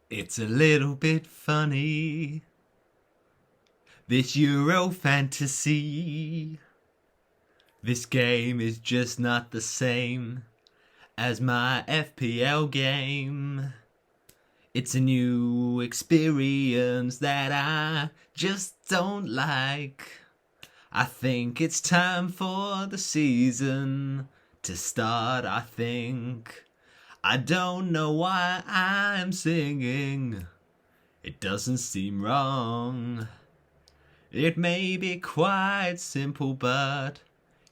It's a little bit funny, this Euro fantasy. This game is just not the same as my FPL game. It's a new experience that I just don't like. I think it's time for the season to start, I think. I don't know why I'm singing. It doesn't seem wrong. It may be quite simple, but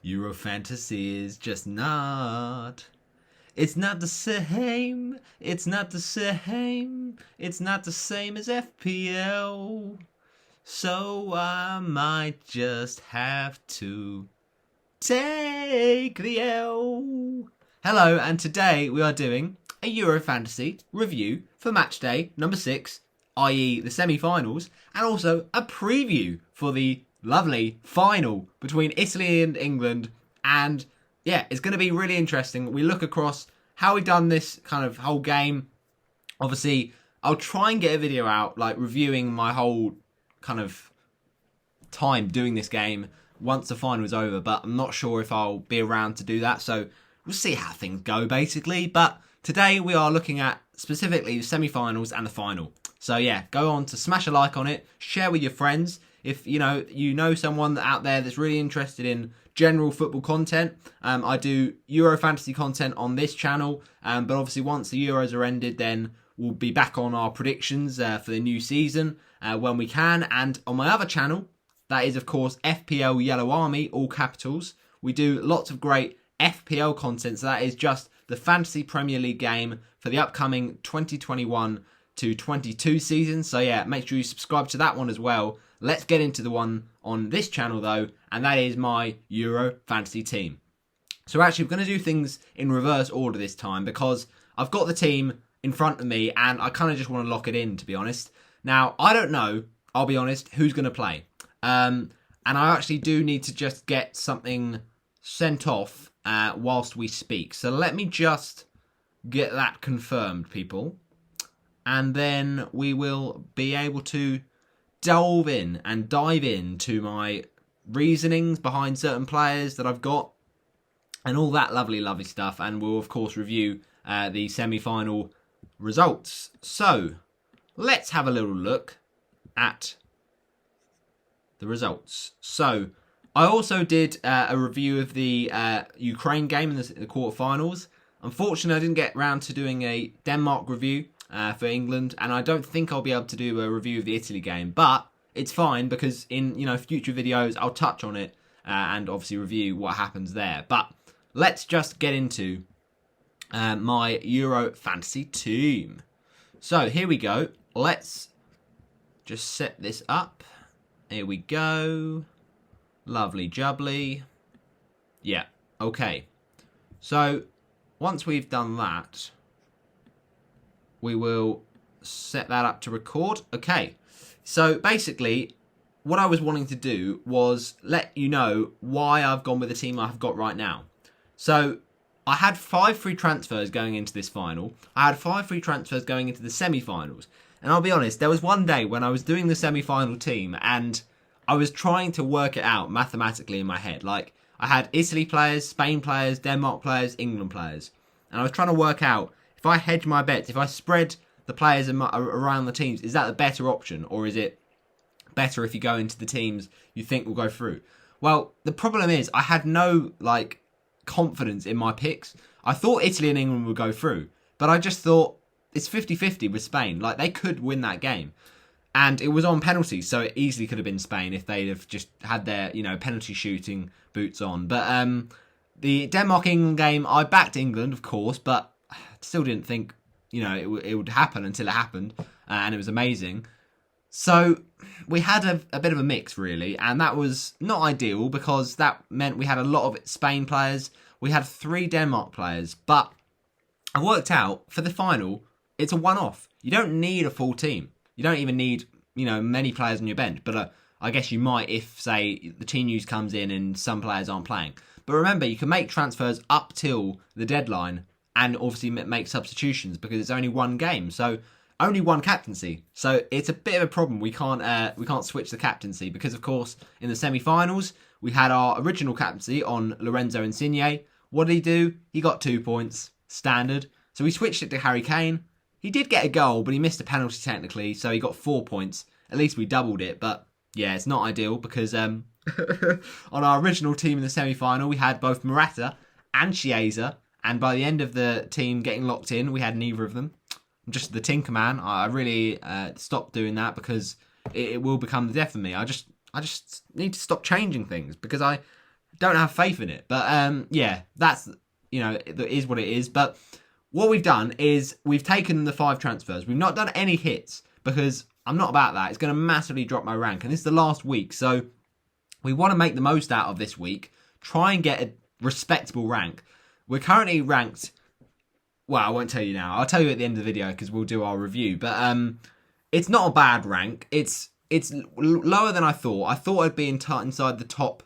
Euro Fantasy is just not. It's not the same. It's not the same. It's not the same as FPL. So I might just have to take the L. Hello, and today we are doing a Euro Fantasy review for match day number 6, i.e. the semi-finals, and also a preview for the lovely final between Italy and England. And yeah, it's going to be really interesting. We look across how we've done this kind of whole game. Obviously, I'll try and get a video out, like reviewing my whole kind of time doing this game once the final is over, but I'm not sure if I'll be around to do that, so we'll see how things go basically. But today we are looking at specifically the semi-finals and the final. So yeah, go on to smash a like on it, share with your friends. If you know someone out there that's really interested in general football content, I do Euro fantasy content on this channel, but obviously once the Euros are ended, then we'll be back on our predictions for the new season when we can. And on my other channel, that is of course FPL Yellow Army, all capitals, we do lots of great FPL content. So that is just the Fantasy Premier League game for the upcoming 2021 to 22 season. So yeah, make sure you subscribe to that one as well. Let's get into the one on this channel though, and that is my Euro Fantasy team. So actually we're going to do things in reverse order this time because I've got the team in front of me and I kind of just want to lock it in, to be honest. Now, I don't know, I'll be honest, who's going to play. And I actually do need to just get something sent off whilst we speak. So let me just get that confirmed, people. And then we will be able to delve in and dive into my reasonings behind certain players that I've got and all that lovely, lovely stuff. And we'll, of course, review the semi-final results. So let's have a little look at the results. So I also did a review of the Ukraine game in the quarterfinals. Unfortunately, I didn't get round to doing a Denmark review for England, and I don't think I'll be able to do a review of the Italy game, but it's fine because in future videos I'll touch on it and obviously review what happens there. But let's just get into my Euro Fantasy team. So here we go. Let's just set this up. Here we go. Lovely jubbly. Yeah, okay. So once we've done that, we will set that up to record. Okay, so basically what I was wanting to do was let you know why I've gone with the team I've got right now. So I had 5 free transfers going into this final. I had 5 free transfers going into the semi-finals. And I'll be honest, there was one day when I was doing the semi-final team and I was trying to work it out mathematically in my head. Like, I had Italy players, Spain players, Denmark players, England players. And I was trying to work out, if I hedge my bets, if I spread the players around the teams, is that the better option? Or is it better if you go into the teams you think will go through? Well, the problem is, I had no, confidence in my picks. I thought Italy and England would go through. But I just thought, it's 50-50 with Spain. Like, they could win that game. And it was on penalties, so it easily could have been Spain if they'd have just had their, penalty shooting boots on. But the Denmark-England game, I backed England, of course, but still didn't think, it would happen until it happened. And it was amazing. So we had a bit of a mix, really. And that was not ideal because that meant we had a lot of Spain players. We had 3 Denmark players. But I worked out, for the final, it's a one-off. You don't need a full team. You don't even need, many players on your bench. But I guess you might if, say, the team news comes in and some players aren't playing. But remember, you can make transfers up till the deadline and obviously make substitutions because it's only one game. So only one captaincy. So it's a bit of a problem. We can't switch the captaincy because, of course, in the semi-finals, we had our original captaincy on Lorenzo Insigne. What did he do? He got 2 points, standard. So we switched it to Harry Kane. He did get a goal, but he missed a penalty technically, so he got 4 points. At least we doubled it, but yeah, it's not ideal because on our original team in the semi-final, we had both Morata and Chiesa, and by the end of the team getting locked in, we had neither of them. I'm just the Tinker Man. I really stopped doing that because it will become the death of me. I just need to stop changing things because I don't have faith in it. But yeah, that's, it is what it is. But what we've done is we've taken the 5 transfers. We've not done any hits because I'm not about that. It's going to massively drop my rank. And this is the last week. So we want to make the most out of this week. Try and get a respectable rank. We're currently ranked... Well, I won't tell you now. I'll tell you at the end of the video because we'll do our review. But it's not a bad rank. It's lower than I thought. I thought I'd be inside the top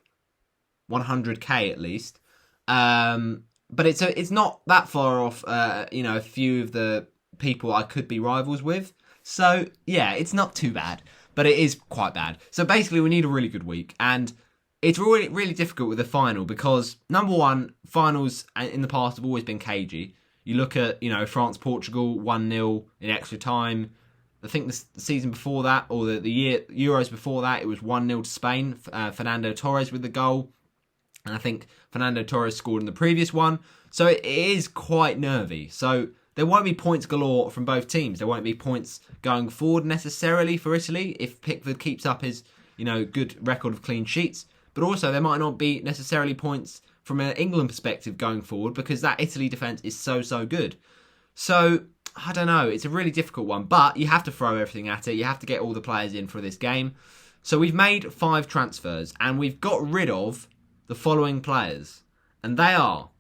100k at least. But it's not that far off, a few of the people I could be rivals with. So, yeah, it's not too bad. But it is quite bad. So, basically, we need a really good week. And it's really, really difficult with the final because, number one, finals in the past have always been cagey. You look at, France-Portugal, 1-0 in extra time. I think the season before that, or the Euros before that, it was 1-0 to Spain. Fernando Torres with the goal. And I think Fernando Torres scored in the previous one. So it is quite nervy. So there won't be points galore from both teams. There won't be points going forward necessarily for Italy if Pickford keeps up his, good record of clean sheets. But also there might not be necessarily points from an England perspective going forward because that Italy defence is so good. So, I don't know. It's a really difficult one. But you have to throw everything at it. You have to get all the players in for this game. So we've made 5 transfers and we've got rid of the following players. And they are,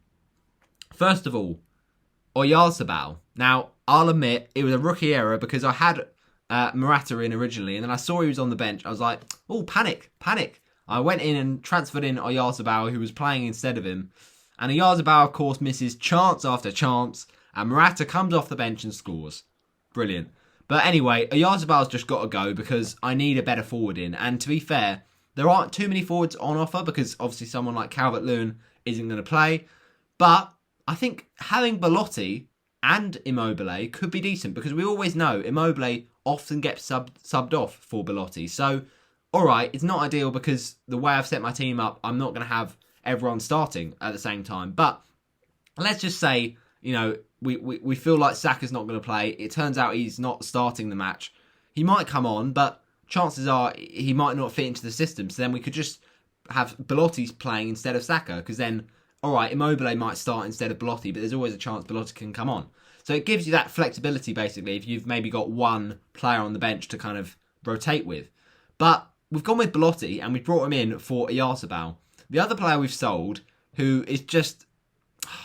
first of all, Oyarzabal. Now, I'll admit, it was a rookie error because I had Morata in originally, and then I saw he was on the bench. I was like, oh, panic. I went in and transferred in Oyarzabal, who was playing instead of him. And Oyarzabal, of course, misses chance after chance, and Morata comes off the bench and scores. Brilliant. But anyway, Oyarzabal's just got to go because I need a better forward in. And to be fair, there aren't too many forwards on offer because obviously someone like Calvert-Lewin isn't going to play. But I think having Belotti and Immobile could be decent because we always know Immobile often gets subbed off for Belotti. So, alright, it's not ideal because the way I've set my team up, I'm not going to have everyone starting at the same time. But let's just say, we feel like Saka's not going to play. It turns out he's not starting the match. He might come on, but chances are he might not fit into the system. So then we could just have Belotti playing instead of Saka. Because then, alright, Immobile might start instead of Belotti, but there's always a chance Belotti can come on. So it gives you that flexibility, basically, if you've maybe got one player on the bench to kind of rotate with. But we've gone with Belotti, and we've brought him in for Oyarzabal. The other player we've sold, who is just...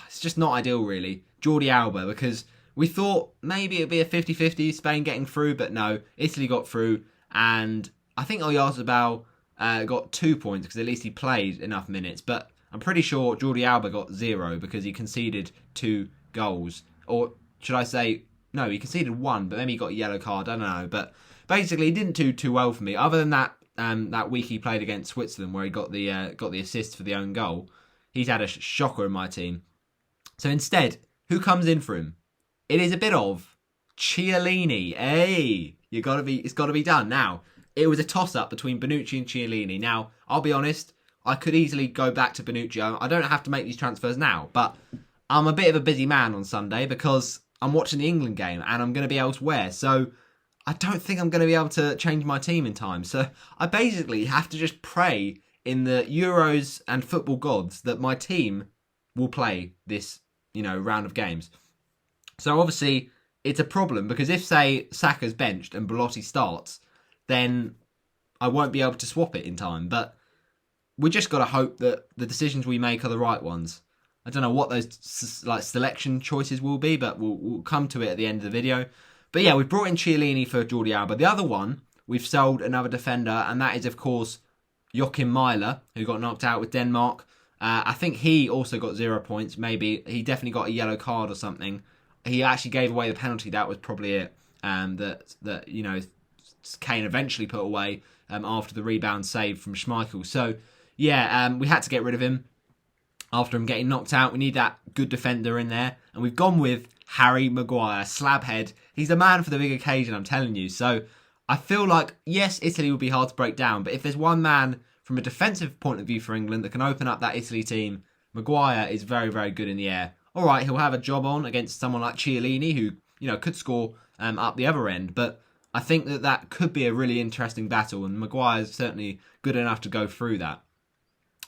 It's just not ideal, really. Jordi Alba, because we thought maybe it'd be a 50-50, Spain getting through, but no, Italy got through, and I think Oyarzabal got 2 points, because at least he played enough minutes, but I'm pretty sure Jordi Alba got 0, because he conceded 2 goals, or should I say, no, he conceded 1, but maybe he got a yellow card, I don't know, but basically he didn't do too well for me, other than that week he played against Switzerland, where he got the assist for the own goal. He's had a shocker in my team. So instead, who comes in for him? It is a bit of Chiellini. Hey, it's got to be done. Now, it was a toss-up between Bonucci and Chiellini. Now, I'll be honest, I could easily go back to Bonucci. I don't have to make these transfers now, but I'm a bit of a busy man on Sunday because I'm watching the England game and I'm going to be elsewhere. So I don't think I'm going to be able to change my team in time. So I basically have to just pray in the Euros and football gods that my team will play this round of games. So obviously it's a problem because if, say, Saka's benched and Belotti starts, then I won't be able to swap it in time. But we just got to hope that the decisions we make are the right ones. I don't know what those selection choices will be, but we'll come to it at the end of the video. But yeah, we've brought in Chiellini for Jordi Alba. The other one, we've sold another defender, and that is, of course, Joachim Mæhle, who got knocked out with Denmark. I think he also got 0 points. Maybe he definitely got a yellow card or something. He actually gave away the penalty. That was probably it. that Kane eventually put away after the rebound save from Schmeichel. So yeah, we had to get rid of him after him getting knocked out. We need that good defender in there, and we've gone with Harry Maguire, slabhead. He's a man for the big occasion, I'm telling you. So I feel like, yes, Italy will be hard to break down, but if there's one man from a defensive point of view for England that can open up that Italy team, Maguire is very, very good in the air. All right, he'll have a job on against someone like Chiellini, who could score up the other end, but I think that could be a really interesting battle, and Maguire's certainly good enough to go through that.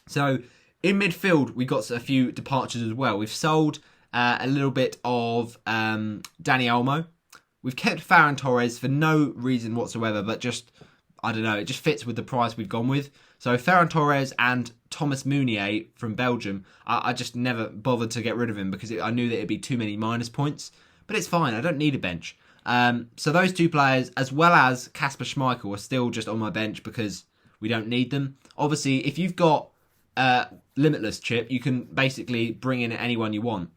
So in midfield, we've got a few departures as well. We've sold a little bit of Dani Olmo. We've kept Ferran Torres for no reason whatsoever, but just, I don't know, it just fits with the price we've gone with. So Ferran Torres and Thomas Meunier from Belgium, I just never bothered to get rid of him because I knew that it'd be too many minus points. But it's fine, I don't need a bench. So those two players, as well as Kasper Schmeichel, are still just on my bench because we don't need them. Obviously, if you've got Limitless chip, you can basically bring in anyone you want.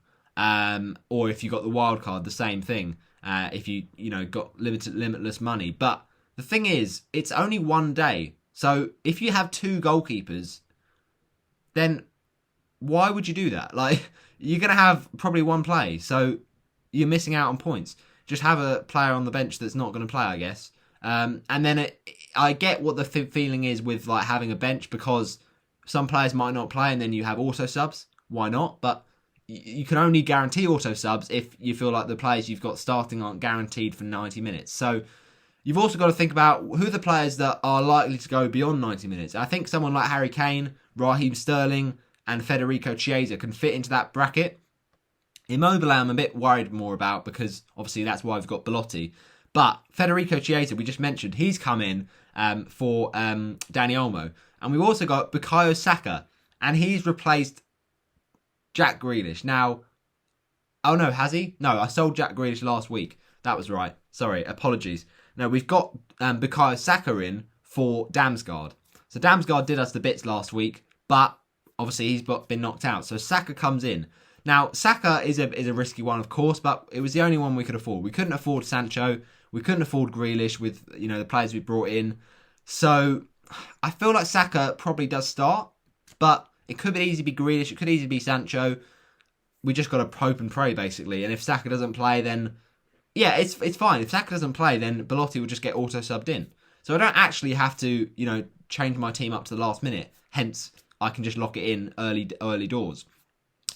Or if you got the wild card, the same thing. If you got limitless money. But the thing is, it's only one day. So if you have two goalkeepers, then why would you do that? Like, you're going to have probably one play. So you're missing out on points. Just have a player on the bench that's not going to play, I guess. And then I get what the feeling is with like having a bench, because some players might not play and then you have auto subs. Why not? But you can only guarantee auto subs if you feel like the players you've got starting aren't guaranteed for 90 minutes. So you've also got to think about who are the players that are likely to go beyond 90 minutes. I think someone like Harry Kane, Raheem Sterling, and Federico Chiesa can fit into that bracket. Immobile I'm a bit worried more about, because obviously that's why I've got Belotti. But Federico Chiesa, we just mentioned, he's come in for Dani Olmo. And we've also got Bukayo Saka, and he's replaced Jack Grealish. Now, oh no, has he? No, I sold Jack Grealish last week. That was right. Sorry, apologies. No, we've got Bukayo Saka in for Damsgaard. So Damsgaard did us the bits last week, but obviously he's been knocked out. So Saka comes in. Now, Saka is a risky one, of course, but it was the only one we could afford. We couldn't afford Sancho. We couldn't afford Grealish with the players we brought in. So I feel like Saka probably does start, but it could easily be Grealish. It could easily be Sancho. We just got to hope and pray, basically. And if Saka doesn't play, then yeah, it's fine. If Saka doesn't play, then Belotti will just get auto subbed in. So I don't actually have to change my team up to the last minute. Hence, I can just lock it in early doors.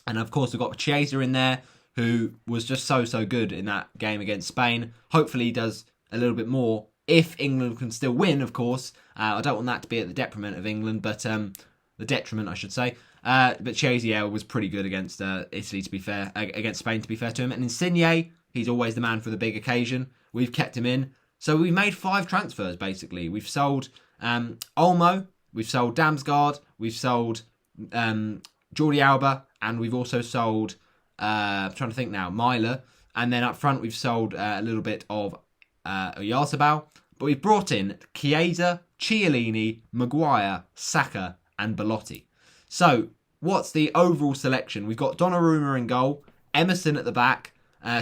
And of course, we've got Chiesa in there, who was just so good in that game against Spain. Hopefully he does a little bit more if England can still win, of course. I don't want that to be at the detriment of England, but the detriment, I should say. But Chiesa was pretty good against Italy, to be fair, against Spain, to be fair to him. And Insigne, he's always the man for the big occasion. We've kept him in. So we've made 5 transfers, basically. We've sold Olmo, we've sold Damsgaard, we've sold Jordi Alba, and we've also sold, I'm trying to think now, Myler. And then up front, we've sold a little bit of Oyarzabal. But we've brought in Chiesa, Chiellini, Maguire, Saka, and Belotti. So, what's the overall selection? We've got Donnarumma in goal, Emerson at the back,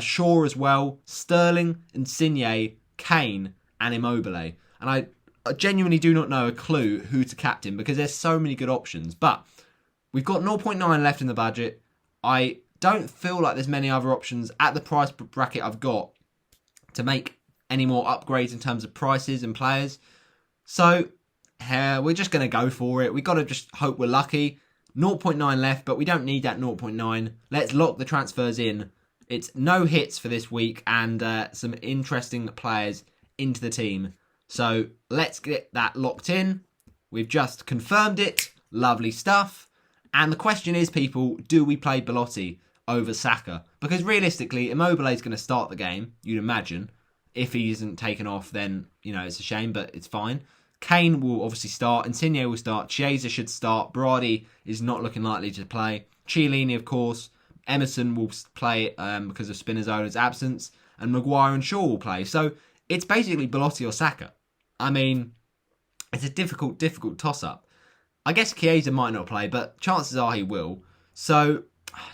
Shaw as well, Sterling, Insigne, Kane, and Immobile. And I genuinely do not know a clue who to captain, because there's so many good options. But we've got 0.9 left in the budget. I don't feel like there's many other options at the price bracket I've got to make any more upgrades in terms of prices and players. So we're just going to go for it. We've got to just hope we're lucky. 0.9 left, but we don't need that 0.9. Let's lock the transfers in. It's no hits for this week, and some interesting players into the team. So let's get that locked in. We've just confirmed it. Lovely stuff. And the question is, people, do we play Belotti over Saka? Because realistically, Immobile is going to start the game, you'd imagine. If he isn't taken off, then, it's a shame, but it's fine. Kane will obviously start. Insigne will start. Chiesa should start. Berardi is not looking likely to play. Chiellini, of course. Emerson will play because of Spinazzola's absence. And Maguire and Shaw will play. So it's basically Belotti or Saka. I mean, it's a difficult toss-up. I guess Chiesa might not play, but chances are he will. So,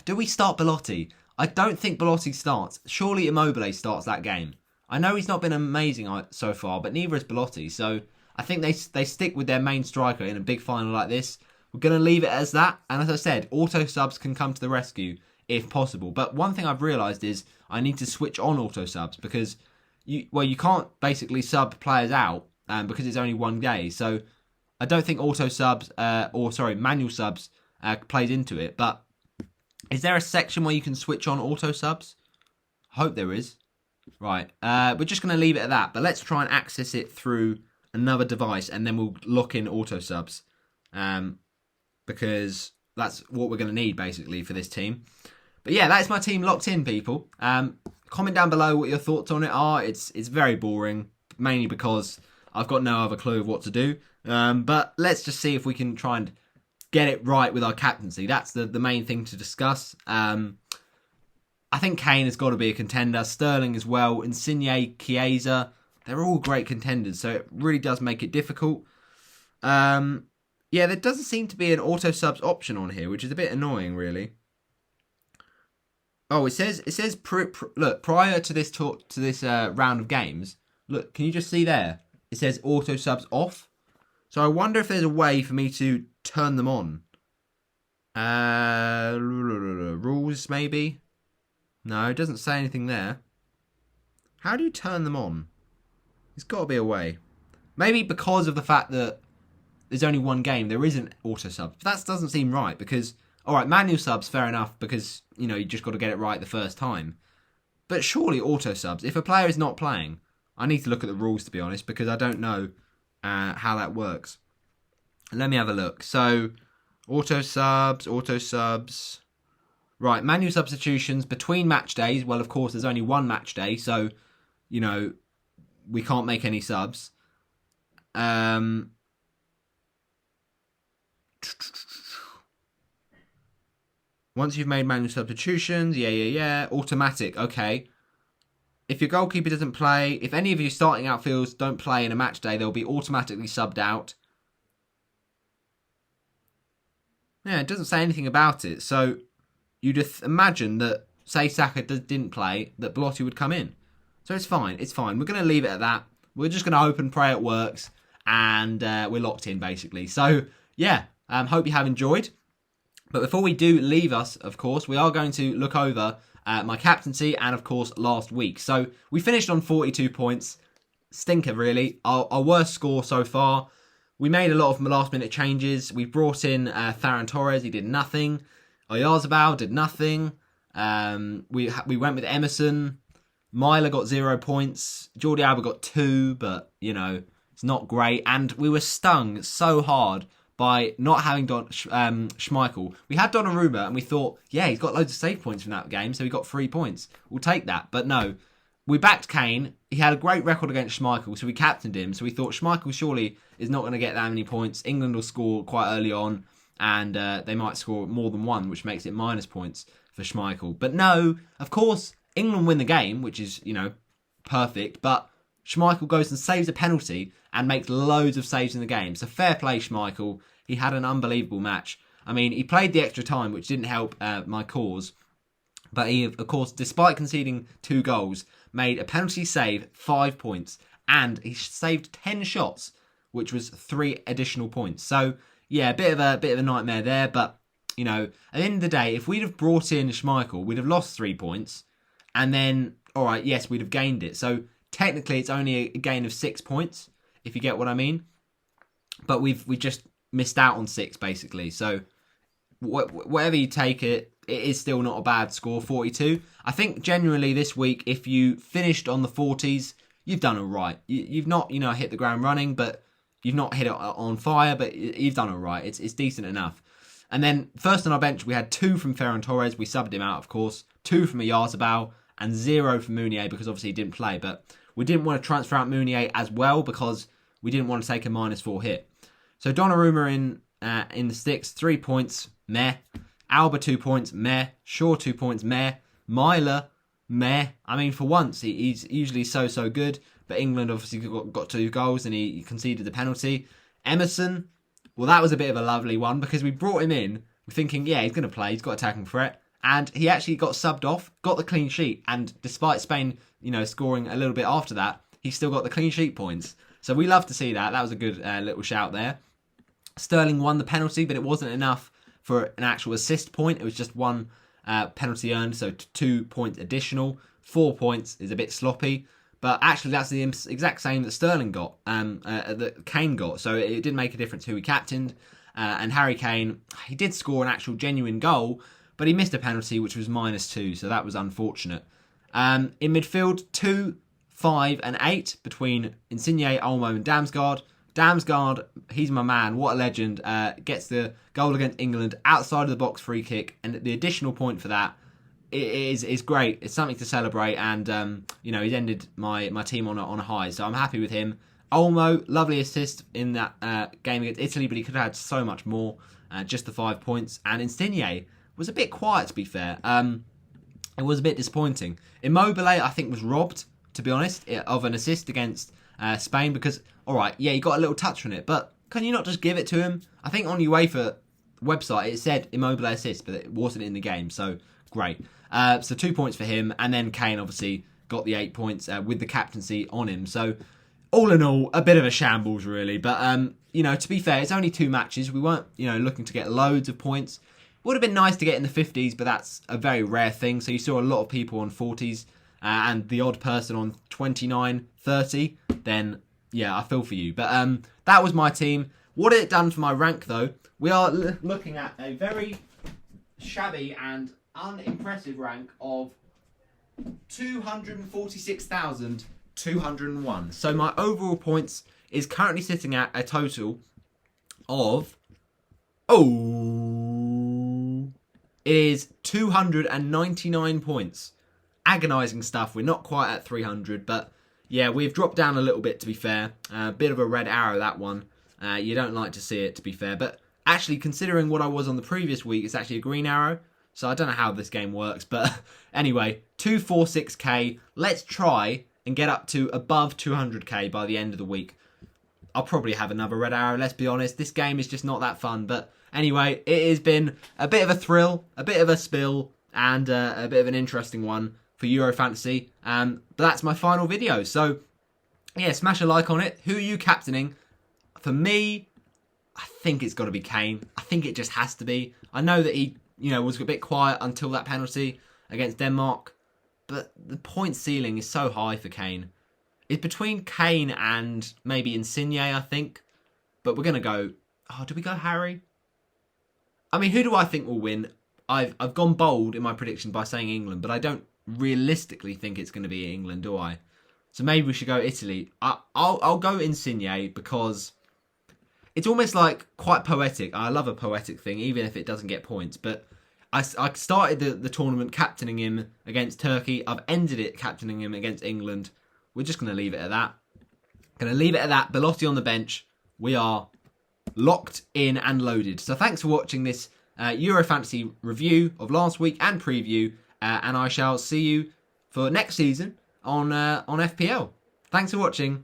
do we start Belotti? I don't think Belotti starts. Surely Immobile starts that game. I know he's not been amazing so far, but neither is Belotti. So I think they stick with their main striker in a big final like this. We're going to leave it as that. And as I said, auto subs can come to the rescue if possible. But one thing I've realised is I need to switch on auto subs because you can't basically sub players out because it's only one day. So I don't think auto subs manual subs plays into it. But is there a section where you can switch on auto subs? I hope there is. Right, we're just going to leave it at that. But let's try and access it through another device and then we'll lock in auto subs. Because that's what we're going to need basically for this team. But yeah, that is my team locked in, people. Comment down below what your thoughts on it are. It's very boring, mainly because I've got no other clue of what to do. But let's just see if we can try and get it right with our captaincy. That's the main thing to discuss. I think Kane has got to be a contender. Sterling as well. Insigne, Chiesa. They're all great contenders, so it really does make it difficult. Yeah, there doesn't seem to be an auto subs option on here, which is a bit annoying, really. Oh, it says look, prior to this round of games, look, can you just see there? It says auto subs off. So I wonder if there's a way for me to turn them on. Rules maybe? No, it doesn't say anything there. How do you turn them on? There's got to be a way. Maybe because of the fact that there's only one game, there isn't auto subs. But that doesn't seem right because, alright, manual subs, fair enough, because, you just got to get it right the first time. But surely auto subs, if a player is not playing, I need to look at the rules to be honest, because I don't know how that works. Let me have a look. So, auto subs. Right, manual substitutions between match days. Well, of course, there's only one match day, so, we can't make any subs. Once you've made manual substitutions, yeah. Automatic, okay. If your goalkeeper doesn't play, if any of your starting outfielders don't play in a match day, they'll be automatically subbed out. Yeah, it doesn't say anything about it. So you just imagine that, say Saka didn't play, that Belotti would come in. So it's fine. We're going to leave it at that. We're just going to hope and pray it works. And we're locked in, basically. So, yeah, hope you have enjoyed. But before we do leave us, of course, we are going to look over my captaincy and, of course, last week. So we finished on 42 points. Stinker, really. Our worst score so far. We made a lot of last-minute changes. We brought in Ferran Torres. He did nothing. Oyarzabal did nothing. We went with Emerson. Myler got 0 points. Jordi Alba got 2, but, it's not great. And we were stung so hard by not having Schmeichel. We had Donnarumma and we thought, yeah, he's got loads of save points from that game, so he got 3 points. We'll take that. But no, we backed Kane. He had a great record against Schmeichel, so we captained him. So we thought Schmeichel surely is not going to get that many points. England will score quite early on, and they might score more than one, which makes it minus points for Schmeichel. But no, of course, England win the game, which is, perfect, but Schmeichel goes and saves a penalty and makes loads of saves in the game. So fair play, Schmeichel. He had an unbelievable match. I mean, he played the extra time, which didn't help my cause. But he, of course, despite conceding 2 goals, made a penalty save, 5 points. And he saved 10 shots, which was 3 additional points. So, yeah, a bit of a nightmare there. But, at the end of the day, if we'd have brought in Schmeichel, we'd have lost 3 points. And then, all right, yes, we'd have gained it. So, technically, it's only a gain of 6 points, if you get what I mean. But we just missed out on 6, basically. So, whatever you take it, it is still not a bad score, 42. I think, generally, this week, if you finished on the 40s, you've done all right. You've not, hit the ground running, but you've not hit it on fire, but you've done all right. It's decent enough. And then, first on our bench, we had 2 from Ferran Torres. We subbed him out, of course. 2 from Oyarzabal. And 0 from Meunier because obviously he didn't play. But we didn't want to transfer out Meunier as well because we didn't want to take a -4 hit. So Donnarumma in the sticks, 3 points, meh. Alba 2 points, meh. Shaw 2 points, meh. Myler, meh. I mean, for once, he's usually so good. But England obviously got 2 goals and he conceded the penalty. Emerson, well, that was a bit of a lovely one because we brought him in. We're thinking, yeah, he's going to play. He's got attacking threat. and he actually got subbed off, got the clean sheet, and despite Spain, scoring a little bit after that, he still got the clean sheet points. So we love to see that. That was a good little shout there. Sterling won the penalty, but it wasn't enough for an actual assist point. It was just one penalty earned, so 2 points additional. 4 points is a bit sloppy, but actually that's the exact same that Sterling got, that Kane got. So it didn't make a difference who he captained. And Harry Kane, he did score an actual genuine goal, but he missed a penalty, which was -2, so that was unfortunate. In midfield, 2, 5 and 8 between Insigne, Olmo and Damsgaard. Damsgaard, he's my man. What a legend. Gets the goal against England, outside of the box free kick, and the additional point for that is great. It's something to celebrate, and he's ended my team on a high, so I'm happy with him. Olmo, lovely assist in that game against Italy, but he could have had so much more. Just the 5 points. And Insigne was a bit quiet, to be fair. It was a bit disappointing. Immobile, I think, was robbed, to be honest, of an assist against Spain, because, alright, yeah, he got a little touch on it, but can you not just give it to him? I think on UEFA website it said Immobile assist, but it wasn't in the game, so great. So 2 points for him, and then Kane obviously got the 8 points with the captaincy on him. So all in all, a bit of a shambles really, but to be fair, it's only 2 matches. We weren't looking to get loads of points. Would have been nice to get in the 50s, but that's a very rare thing. So you saw a lot of people on 40s and the odd person on 29, 30. Then yeah, I feel for you. But that was my team. What had it done for my rank though? We are looking at a very shabby and unimpressive rank of 246,201. So my overall points is currently sitting at a total of it is 299 points. Agonising stuff. We're not quite at 300, but yeah, we've dropped down a little bit, to be fair. A bit of a red arrow, that one. You don't like to see it, to be fair, but actually, considering what I was on the previous week, it's actually a green arrow. So I don't know how this game works, but anyway, 246k. Let's try and get up to above 200k by the end of the week. I'll probably have another red arrow, let's be honest. This game is just not that fun, but anyway, it has been a bit of a thrill, a bit of a spill, and a bit of an interesting one for Euro Fantasy. But that's my final video, so yeah, smash a like on it. Who are you captaining? For me, I think it's got to be Kane. I think it just has to be. I know that he was a bit quiet until that penalty against Denmark, but the point ceiling is so high for Kane. It's between Kane and maybe Insigne, I think. But we're going to go... Oh, do we go Harry? I mean, who do I think will win? I've gone bold in my prediction by saying England, but I don't realistically think it's going to be England, do I? So maybe we should go Italy. I'll go Insigne because it's almost like quite poetic. I love a poetic thing, even if it doesn't get points. But I started the tournament captaining him against Turkey. I've ended it captaining him against England. We're just going to leave it at that. Going to leave it at that. Belotti on the bench. We are locked in and loaded. So thanks for watching this Euro Fantasy review of last week and preview. And I shall see you for next season on FPL. Thanks for watching.